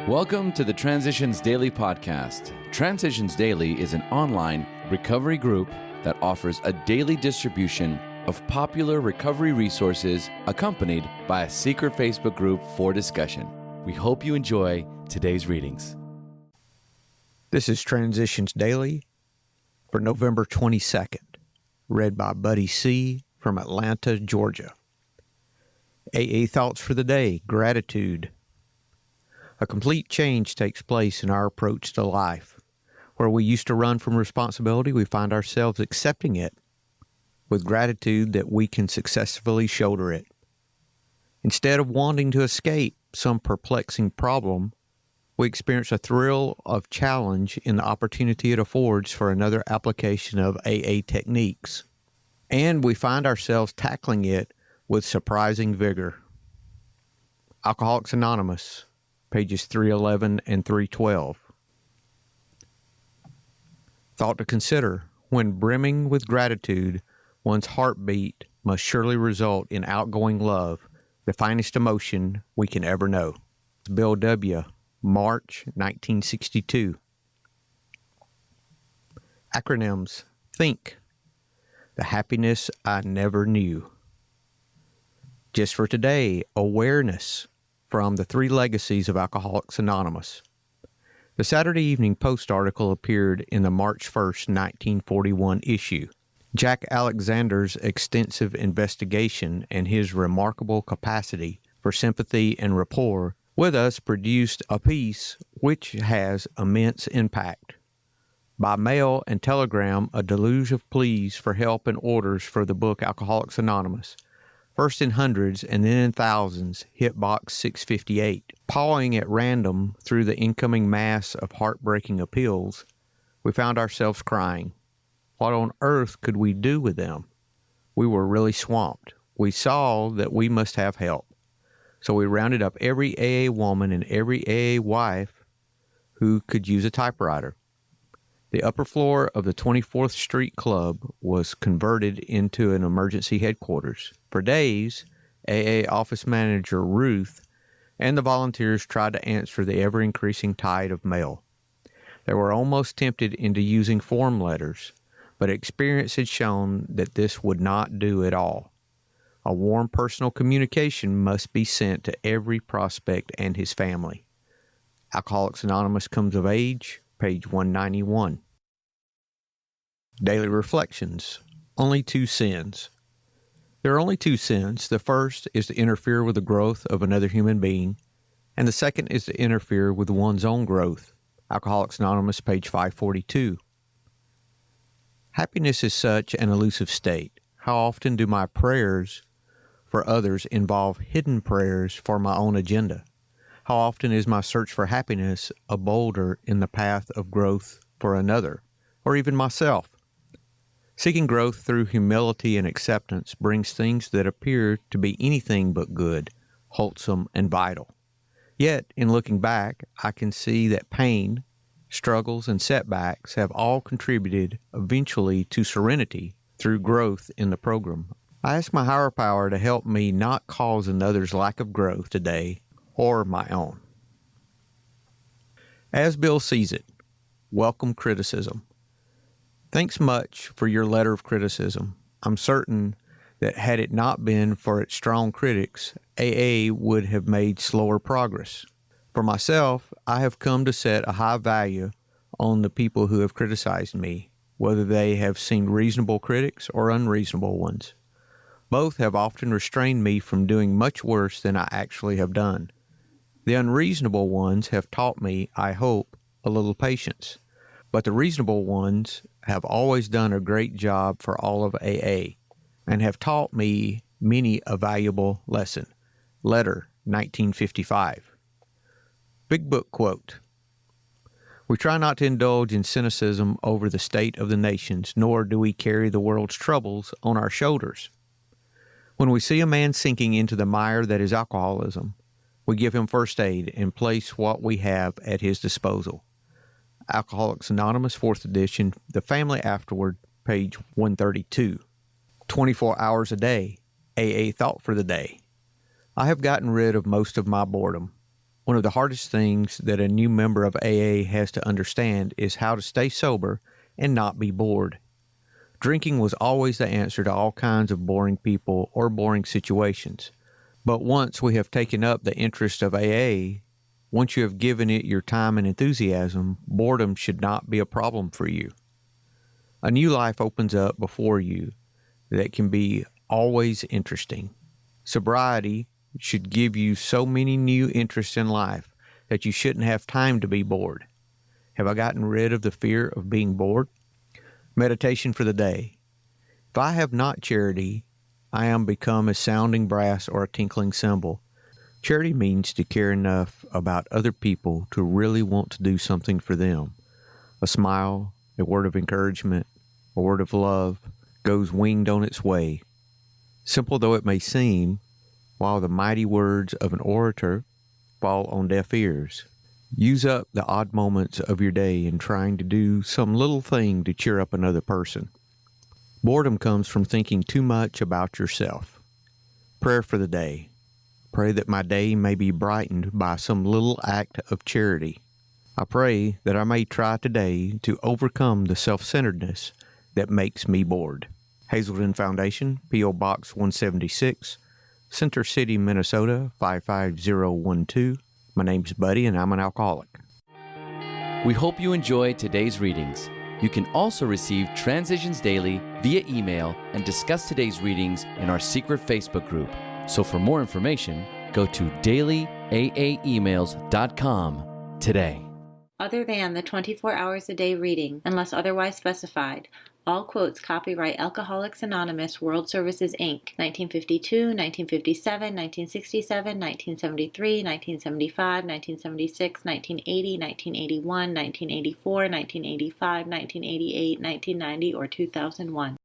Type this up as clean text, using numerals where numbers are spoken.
Welcome to the Transitions Daily podcast. Transitions Daily is an online recovery group that offers a daily distribution of popular recovery resources accompanied by a secret Facebook group for discussion. We hope you enjoy today's readings. This is Transitions Daily for November 22nd, read by Buddy C. from Atlanta, Georgia. AA Thoughts for the Day, Gratitude. A complete change takes place in our approach to life. Where we used to run from responsibility, we find ourselves accepting it with gratitude that we can successfully shoulder it. Instead of wanting to escape some perplexing problem, we experience a thrill of challenge in the opportunity it affords for another application of AA techniques. And we find ourselves tackling it with surprising vigor. Alcoholics Anonymous, pages 311 and 312. Thought to consider: when brimming with gratitude, one's heartbeat must surely result in outgoing love, the finest emotion we can ever know. Bill W., March 1962. Acronyms: Think, the happiness I never knew. Just for today, awareness from the three legacies of Alcoholics Anonymous. The Saturday Evening Post article appeared in the March 1st, 1941 issue. Jack Alexander's extensive investigation and his remarkable capacity for sympathy and rapport with us produced a piece which has immense impact. By mail and telegram, a deluge of pleas for help and orders for the book Alcoholics Anonymous, first in hundreds and then in thousands, hit box 658. Pawing at random through the incoming mass of heartbreaking appeals, we found ourselves crying. What on earth could we do with them? We were really swamped. We saw that we must have help. So we rounded up every AA woman and every AA wife who could use a typewriter. The upper floor of the 24th Street Club was converted into an emergency headquarters. For days, AA office manager Ruth and the volunteers tried to answer the ever-increasing tide of mail. They were almost tempted into using form letters, but experience had shown that this would not do at all. A warm personal communication must be sent to every prospect and his family. Alcoholics Anonymous Comes of Age, page 191. Daily Reflections. Only two sins. There are only two sins. The first is to interfere with the growth of another human being, and the second is to interfere with one's own growth. Alcoholics Anonymous, page 542. Happiness is such an elusive state. How often do my prayers for others involve hidden prayers for my own agenda? How often is my search for happiness a boulder in the path of growth for another, or even myself? Seeking growth through humility and acceptance brings things that appear to be anything but good, wholesome, and vital. Yet, in looking back, I can see that pain, struggles, and setbacks have all contributed eventually to serenity through growth in the program. I ask my higher power to help me not cause another's lack of growth today or my own. As Bill sees it, welcome criticism. Thanks much for your letter of criticism. I'm certain that had it not been for its strong critics, AA would have made slower progress. For myself, I have come to set a high value on the people who have criticized me, whether they have seemed reasonable critics or unreasonable ones. Both have often restrained me from doing much worse than I actually have done. The unreasonable ones have taught me, I hope, a little patience, but the reasonable ones have always done a great job for all of AA and have taught me many a valuable lesson. Letter, 1955. Big Book quote. We try not to indulge in cynicism over the state of the nations, nor do we carry the world's troubles on our shoulders. When we see a man sinking into the mire that is alcoholism, we give him first aid and place what we have at his disposal. Alcoholics Anonymous, 4th edition, The Family Afterward, page 132. 24 hours a day, AA Thought for the Day. I have gotten rid of most of my boredom. One of the hardest things that a new member of AA has to understand is how to stay sober and not be bored. Drinking was always the answer to all kinds of boring people or boring situations. But once we have taken up the interest of AA, once you have given it your time and enthusiasm, boredom should not be a problem for you. A new life opens up before you that can be always interesting. Sobriety should give you so many new interests in life that you shouldn't have time to be bored. Have I gotten rid of the fear of being bored? Meditation for the day. If I have not charity, I am become a sounding brass or a tinkling cymbal. Charity means to care enough about other people to really want to do something for them. A smile, a word of encouragement, a word of love goes winged on its way. Simple though it may seem, while the mighty words of an orator fall on deaf ears. Use up the odd moments of your day in trying to do some little thing to cheer up another person. Boredom comes from thinking too much about yourself. Prayer for the day. Pray that my day may be brightened by some little act of charity. I pray that I may try today to overcome the self-centeredness that makes me bored. Hazelden Foundation, P.O. Box 176, Center City, Minnesota 55012. My name's Buddy, and I'm an alcoholic. We hope you enjoyed today's readings. You can also receive Transitions Daily via email and discuss today's readings in our secret Facebook group. So for more information, go to dailyaaemails.com today. Other than the 24 hours a day reading, unless otherwise specified, all quotes copyright Alcoholics Anonymous World Services, Inc., 1952, 1957, 1967, 1973, 1975, 1976, 1980, 1981, 1984, 1985, 1988, 1990, or 2001.